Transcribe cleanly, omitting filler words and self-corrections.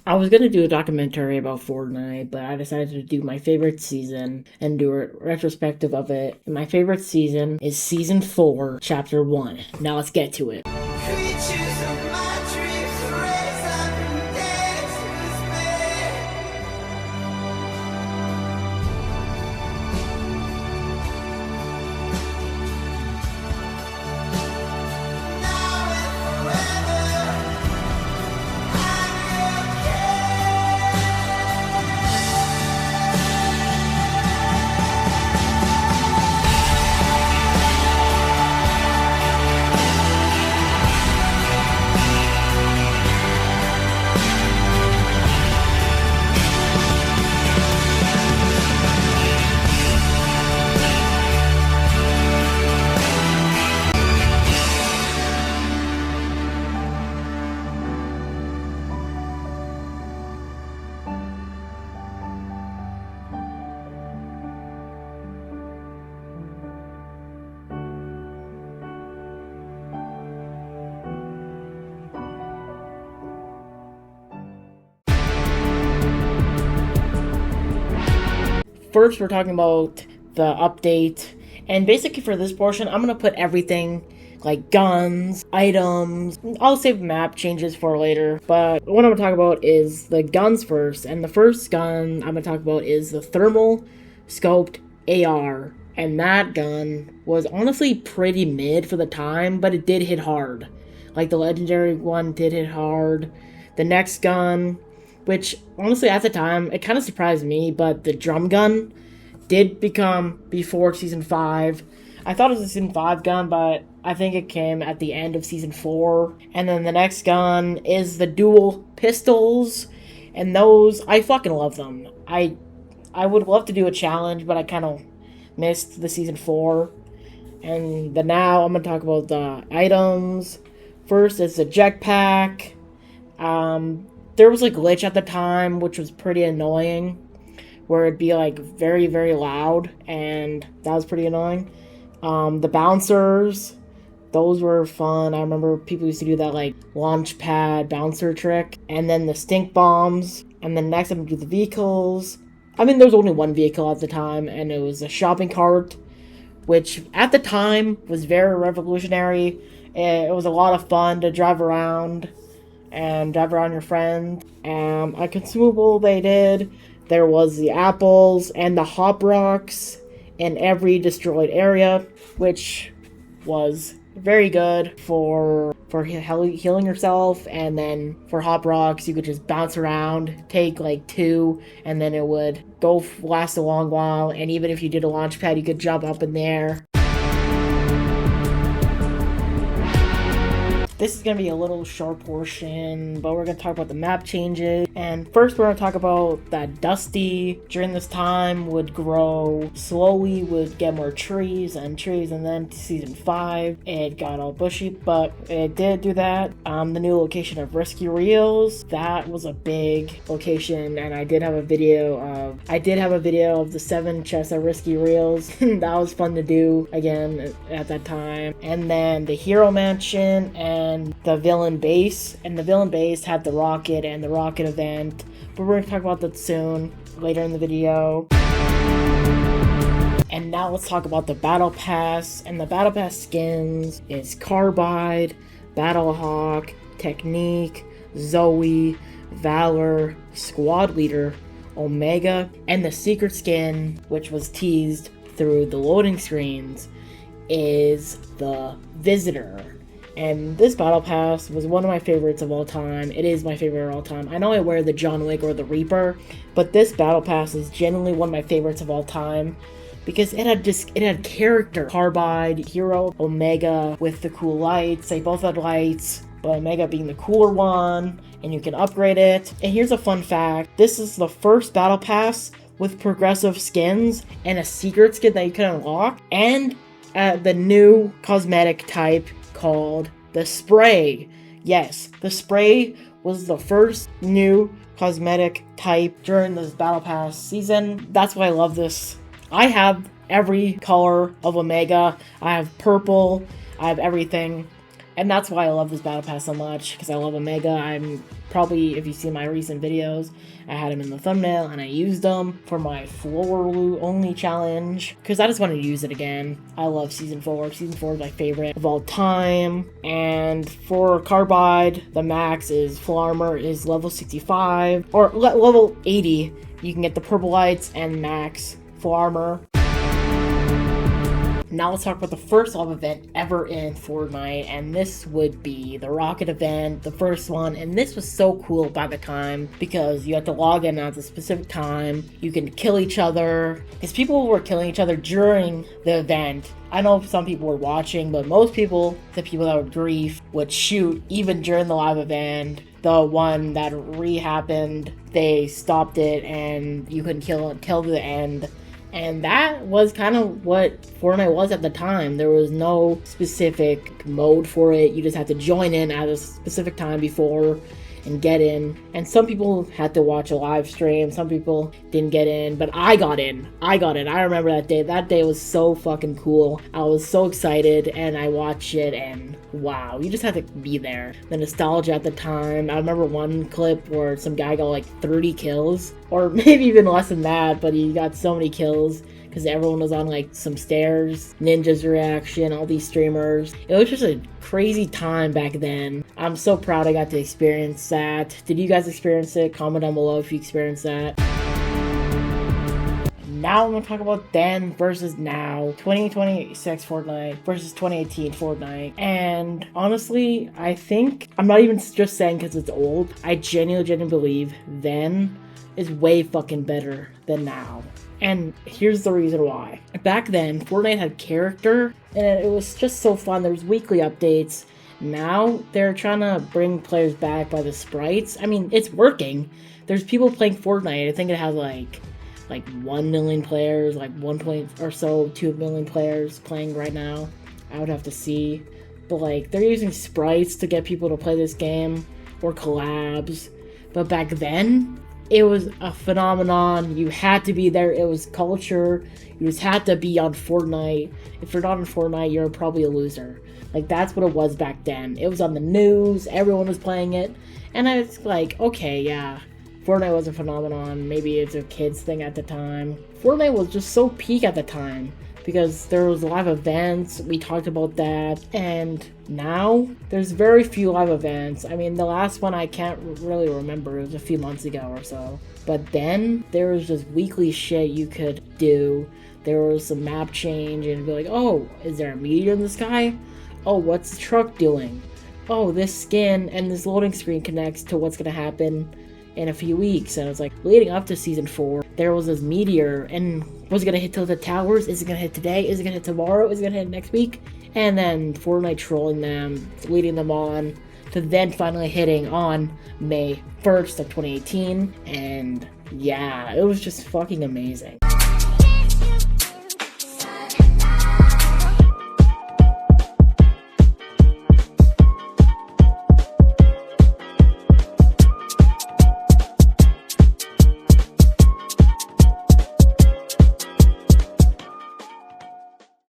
I was gonna do a documentary about Fortnite, but I decided to do my favorite season and do a retrospective of it. And my favorite season is Season 4, Chapter 1. Now let's get to it. Creatures of my dreams raise up and dance with me. Now and forever, I'm First, we're talking about the update, and basically for this portion, I'm gonna put everything like guns, items. I'll save map changes for later, but what I'm gonna talk about is the guns first. And the first gun I'm gonna talk about is the thermal scoped AR, and that gun was honestly pretty mid for the time, but it did hit hard. Like the legendary one did hit hard. The next gun, which honestly at the time it kind of surprised me, but the drum gun did become before season 5. I thought it was a season 5 gun, but I think it came at the end of season 4. And then the next gun is the dual pistols, and those I fucking love them. I would love to do a challenge, but I kind of missed the season 4. And now I'm gonna talk about the items. First is the jetpack. There was a glitch at the time, which was pretty annoying, where it'd be like very, very loud, and that was pretty annoying. The bouncers, those were fun. I remember people used to do that like launch pad bouncer trick. And then the stink bombs. And then next I'm gonna do the vehicles. I mean, there was only one vehicle at the time, and it was a shopping cart, which at the time was very revolutionary. It was a lot of fun to drive around and drive around your friend. A consumable they did, there was the apples and the hop rocks in every destroyed area, which was very good for healing yourself. And then for hop rocks, you could just bounce around, take like 2, and then it would last a long while. And even if you did a launch pad, you could jump up in there. This is going to be a little short portion, but we're going to talk about the map changes. And first we're going to talk about that Dusty during this time would grow slowly, would get more trees, and then season 5 it got all bushy, but it did do that. The new location of Risky Reels, that was a big location, and I did have a video of the 7 chests at Risky Reels. That was fun to do again at that time. And then the Hero Mansion and the villain base, and the villain base had the rocket and the rocket event, but we're going to talk about that soon, later in the video. And now let's talk about the battle pass. And the battle pass skins is Carbide, Battlehawk, Technique, Zoe, Valor, Squad Leader, Omega, and the secret skin, which was teased through the loading screens, is the Visitor. And this battle pass was one of my favorites of all time. It is my favorite of all time. I know I wear the John Wick or the Reaper, but this battle pass is genuinely one of my favorites of all time, because it had character. Carbide, Hero, Omega with the cool lights. They both had lights, but Omega being the cooler one, and you can upgrade it. And here's a fun fact. This is the first battle pass with progressive skins and a secret skin that you can unlock, and the new cosmetic type called the Spray. Yes, the Spray was the first new cosmetic type during this Battle Pass season. That's why I love this. I have every color of Omega. I have purple. I have everything. And that's why I love this battle pass so much, because I love Omega. I'm probably, if you see my recent videos, I had him in the thumbnail, and I used them for my floor loot only challenge, because I just wanted to use it again. I love Season 4. Season 4 is my favorite of all time. And for Carbide, the max is full armor is level 65, or level 80. You can get the purple lights and max full armor. Now let's talk about the first live event ever in Fortnite, and this would be the Rocket event, the first one, and this was so cool by the time, because you have to log in at a specific time, you can kill each other, because people were killing each other during the event. I know some people were watching, but most people, the people that would grief, would shoot even during the live event. The one that re-happened, they stopped it, and you couldn't kill until the end. And that was kind of what Fortnite was at the time. There was no specific mode for it. You just had to join in at a specific time before and get in. And some people had to watch a live stream. Some people didn't get in, but I got in. I remember that day. That day was so fucking cool. I was so excited, and I watched it, and wow, you just had to be there. The nostalgia at the time. I remember one clip where some guy got like 30 kills, or maybe even less than that, but he got so many kills because everyone was on like some stairs. Ninja's reaction, all these streamers. It was just a crazy time back then. I'm so proud I got to experience that. Did you guys experience it? Comment down below if you experienced that. Now I'm going to talk about then versus now. 2026 Fortnite versus 2018 Fortnite. And honestly, I think, I'm not even just saying because it's old. I genuinely believe then is way fucking better than now. And here's the reason why. Back then, Fortnite had character, and it was just so fun. There was weekly updates. Now, they're trying to bring players back by the sprites. I mean, it's working. There's people playing Fortnite. I think it has like 1 million players, like 1 point or so, 2 million players playing right now. I would have to see. But like, they're using sprites to get people to play this game, or collabs. But back then, it was a phenomenon. You had to be there. It was culture. You just had to be on Fortnite. If you're not on Fortnite, you're probably a loser. Like, that's what it was back then. It was on the news. Everyone was playing it. And it's like, okay, yeah, Fortnite was a phenomenon. Maybe it's a kid's thing at the time. Fortnite was just so peak at the time, because there was live events. We talked about that. And now there's very few live events. I mean, the last one I can't really remember. It was a few months ago or so. But then there was just weekly shit you could do. There was some map change, and it'd be like, oh, is there a meteor in the sky? Oh, what's the truck doing? Oh, this skin and this loading screen connects to what's gonna happen in a few weeks. And it's like, leading up to Season 4, there was this meteor, and was it gonna hit to the towers? Is it gonna hit today? Is it gonna hit tomorrow? Is it gonna hit next week? And then Fortnite trolling them, leading them on to then finally hitting on May 1st of 2018. And yeah, it was just fucking amazing.